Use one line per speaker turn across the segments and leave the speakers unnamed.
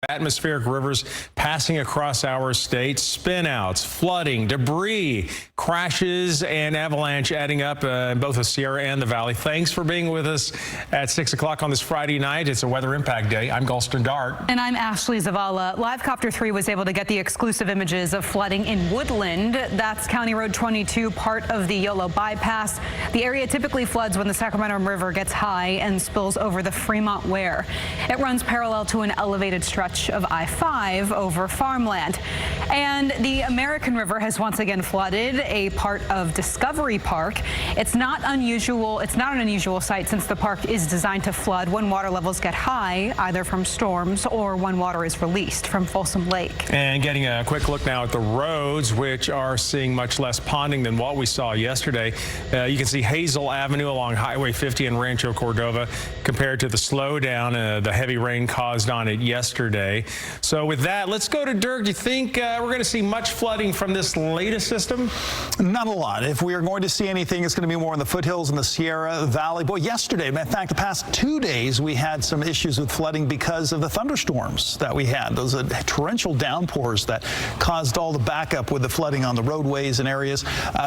Atmospheric rivers passing across our state, spinouts, flooding, debris, crashes, and avalanche adding up in both the Sierra and the Valley. Thanks for being with us at 6 o'clock on this Friday night. It's a Weather Impact Day. I'm Galston Dart.
And I'm Ashley Zavala. Livecopter 3 was able to get the exclusive images of flooding in Woodland. That's County Road 22, part of the Yolo bypass. The area typically floods when the Sacramento River gets high and spills over the Fremont Wear. It runs parallel to an elevated stretch of I-5 over farmland. And the American River has once again flooded a part of Discovery Park. It's not unusual. It's not an unusual sight since the park is designed to flood when water levels get high, either from storms or when water is released from Folsom Lake.
And getting a quick look now at the roads, which are seeing much less ponding than what we saw yesterday. You can see Hazel Avenue along Highway 50 in Rancho Cordova compared to the slowdown the heavy rain caused on it yesterday. So with that, let's go to Dirk. Do you think we're going to see much flooding from this latest system?
Not a lot. If we are going to see anything, it's going to be more in the foothills in the Sierra Valley. Boy, yesterday, in fact, the past 2 days, we had some issues with flooding because of the thunderstorms that we had. Those torrential downpours that caused all the backup with the flooding on the roadways and areas.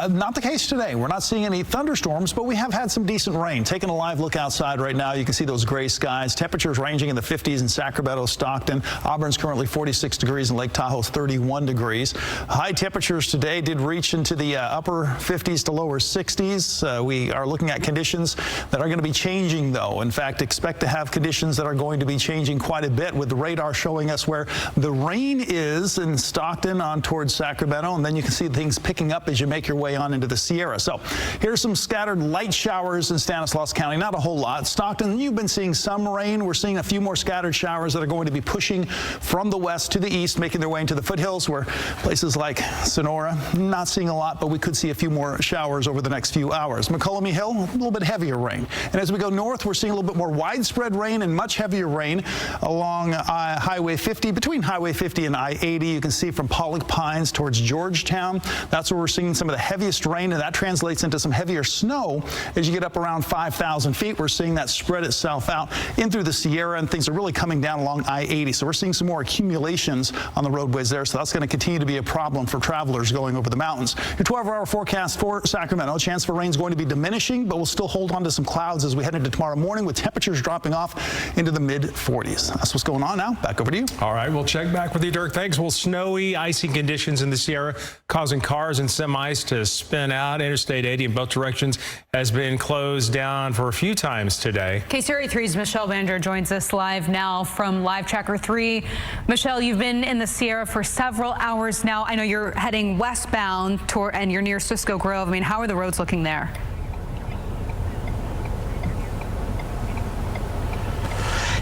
Not the case today. We're not seeing any thunderstorms, but we have had some decent rain. Taking a live look outside right now, you can see those gray skies. Temperatures ranging in the 50s in Sacramento, Stockton. Auburn's currently 46 degrees and Lake Tahoe's 31 degrees. High temperatures today did reach into the upper 50s to lower 60s. We are looking at conditions that are going to be changing, though. In fact, expect to have conditions that are going to be changing quite a bit, with the radar showing us where the rain is in Stockton on towards Sacramento, and then you can see things picking up as you make your way on into the Sierra. So here's some scattered light showers in Stanislaus County. Not a whole lot. Stockton, you've been seeing some rain. We're seeing a few more scattered showers that are going to be pushing from the west to the east, making their way into the foothills, where places like Sonora, not seeing a lot, but we could see a few more showers over the next few hours. McCollum Hill, a little bit heavier rain. And as we go north, we're seeing a little bit more widespread rain and much heavier rain along Highway 50, between Highway 50 and I-80. You can see from Pollock Pines towards Georgetown. That's where we're seeing some of the heaviest rain, and that translates into some heavier snow as you get up around 5,000 feet. We're seeing that spread itself out in through the Sierra, and things are really coming down along I-80. So we're seeing some more accumulations on the roadways there, so that's going to continue to be a problem for travelers going over the mountains. Your 12-hour forecast for Sacramento, chance for rain is going to be diminishing, but we'll still hold on to some clouds as we head into tomorrow morning, with temperatures dropping off into the mid-40s. That's what's going on now. Back over to you.
All right, we'll check back with you, Dirk. Thanks. Well, snowy, icy conditions in the Sierra causing cars and semis to spin out. Interstate 80 in both directions has been closed down for a few times today.
KCRA 3's Michelle Vander joins us live now from Live Tracker 3. Michelle, you've been in the Sierra for several hours now. I know you're heading westbound and you're near Cisco Grove. I mean, how are the roads looking there?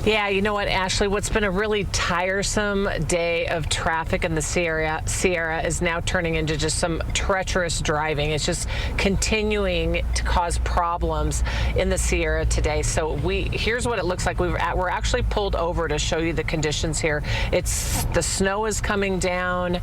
Yeah, you know what, Ashley, what's been a really tiresome day of traffic in the Sierra is now turning into just some treacherous driving. It's just continuing to cause problems in the Sierra today. So here's what it looks like. We're actually pulled over to show you the conditions here. The snow is coming down.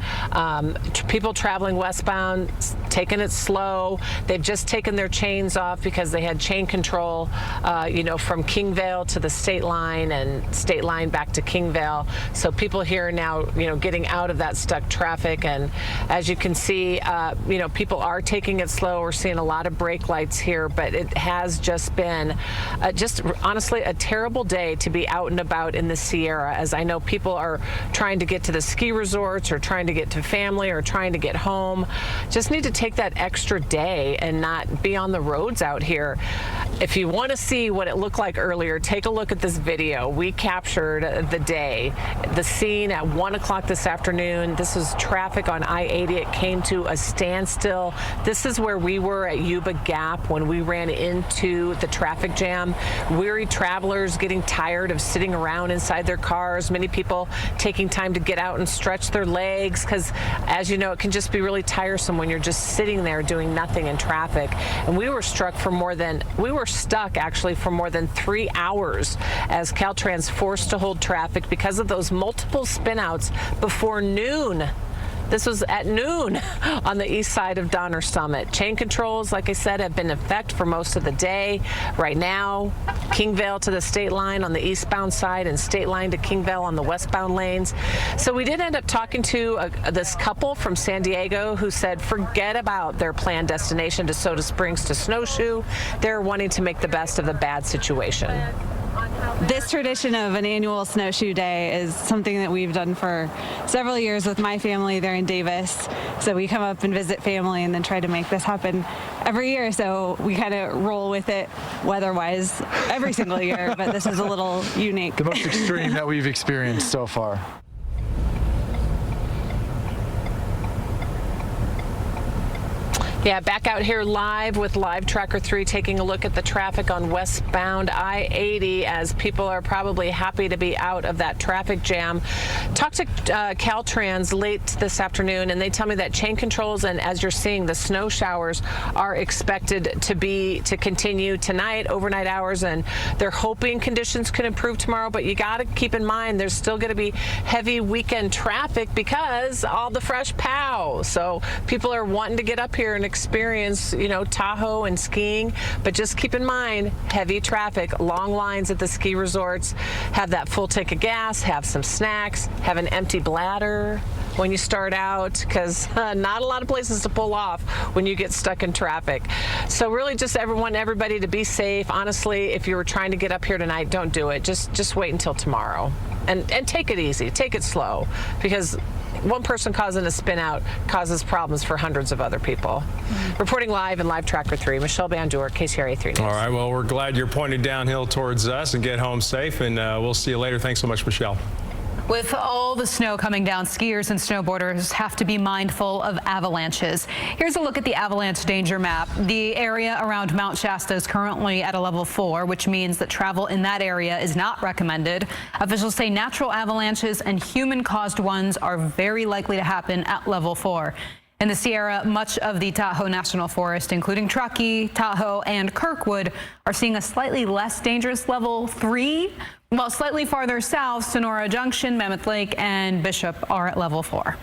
People traveling westbound, taking it slow. They've just taken their chains off because they had chain control, from Kingvale to the state line, and state line back to Kingvale. So people here now, getting out of that stuck traffic. And as you can see, people are taking it slow. We're seeing a lot of brake lights here, but it has just been honestly a terrible day to be out and about in the Sierra, as I know people are trying to get to the ski resorts or trying to get to family or trying to get home. Just need to take that extra day and not be on the roads out here. If you want to see what it looked like earlier, take a look at this video. We captured the day, the scene at 1 o'clock this afternoon. This was traffic on I-80. It came to a standstill. This is where we were at Yuba Gap when we ran into the traffic jam. Weary travelers getting tired of sitting around inside their cars. Many people taking time to get out and stretch their legs, because as you know, it can just be really tiresome when you're just sitting there doing nothing in traffic. And we were stuck actually for more than 3 hours as Caltrans forced to hold traffic because of those multiple spinouts before noon This was at noon on the east side of Donner Summit. Chain controls, like I said, have been in effect for most of the day. Right now, Kingvale to the state line on the eastbound side and state line to Kingvale on the westbound lanes. So we did end up talking to this couple from San Diego who said forget about their planned destination to Soda Springs to Snowshoe. They're wanting to make the best of the bad situation.
This tradition of an annual snowshoe day is something that we've done for several years with my family there in Davis. So we come up and visit family and then try to make this happen every year. So we kind of roll with it weather-wise every single year, but this is a little unique.
The most extreme that we've experienced so far.
Yeah, back out here live with Live Tracker 3, taking a look at the traffic on westbound I-80 as people are probably happy to be out of that traffic jam. Talked to Caltrans late this afternoon, and they tell me that chain controls and, as you're seeing, the snow showers are expected to continue tonight, overnight hours, and they're hoping conditions could improve tomorrow. But you got to keep in mind there's still going to be heavy weekend traffic because all the fresh POW. So people are wanting to get up here and experience, Tahoe and skiing, but just keep in mind heavy traffic, long lines at the ski resorts. Have that full tank of gas, have some snacks, have an empty bladder when you start out, because not a lot of places to pull off when you get stuck in traffic. So really just everybody to be safe. Honestly, if you were trying to get up here tonight, don't do it. Just wait until tomorrow and take it easy, take it slow, because one person causing a spin out causes problems for hundreds of other people. Reporting live in Live Tracker 3, Michelle Bandur, KCRA 3 News.
All right, well, we're glad you're pointed downhill towards us, and get home safe, and we'll see you later. Thanks so much, Michelle.
With all the snow coming down, skiers and snowboarders have to be mindful of avalanches. Here's a look at the avalanche danger map. The area around Mount Shasta is currently at a level 4, which means that travel in that area is not recommended. Officials say natural avalanches and human-caused ones are very likely to happen at level 4. In the Sierra, much of the Tahoe National Forest, including Truckee, Tahoe, and Kirkwood, are seeing a slightly less dangerous level 3, while slightly farther south, Sonora Junction, Mammoth Lake, and Bishop are at level 4.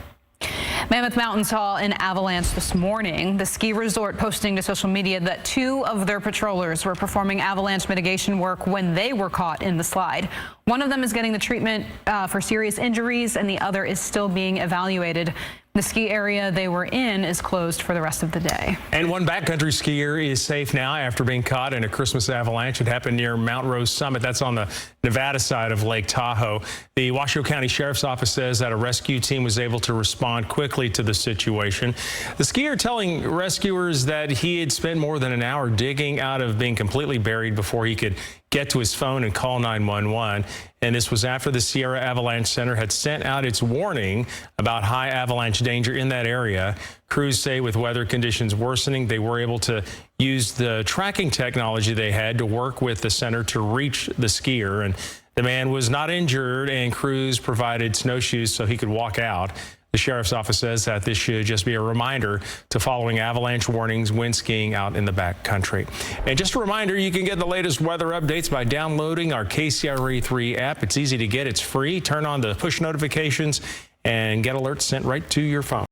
Mammoth Mountain saw an avalanche this morning. The ski resort posting to social media that 2 of their patrollers were performing avalanche mitigation work when they were caught in the slide. One of them is getting the treatment for serious injuries, and the other is still being evaluated. The ski area they were in is closed for the rest of the day.
And one backcountry skier is safe now after being caught in a Christmas avalanche. It happened near Mount Rose Summit. That's on the Nevada side of Lake Tahoe. The Washoe County Sheriff's Office says that a rescue team was able to respond quickly to the situation. The skier telling rescuers that he had spent more than an hour digging out of being completely buried before he could get to his phone and call 911. And this was after the Sierra Avalanche Center had sent out its warning about high avalanche danger in that area. Crews say with weather conditions worsening, they were able to use the tracking technology they had to work with the center to reach the skier. And the man was not injured, and crews provided snowshoes so he could walk out. The Sheriff's Office says that this should just be a reminder to following avalanche warnings when skiing out in the backcountry. And just a reminder, you can get the latest weather updates by downloading our KCRA 3 app. It's easy to get. It's free. Turn on the push notifications and get alerts sent right to your phone.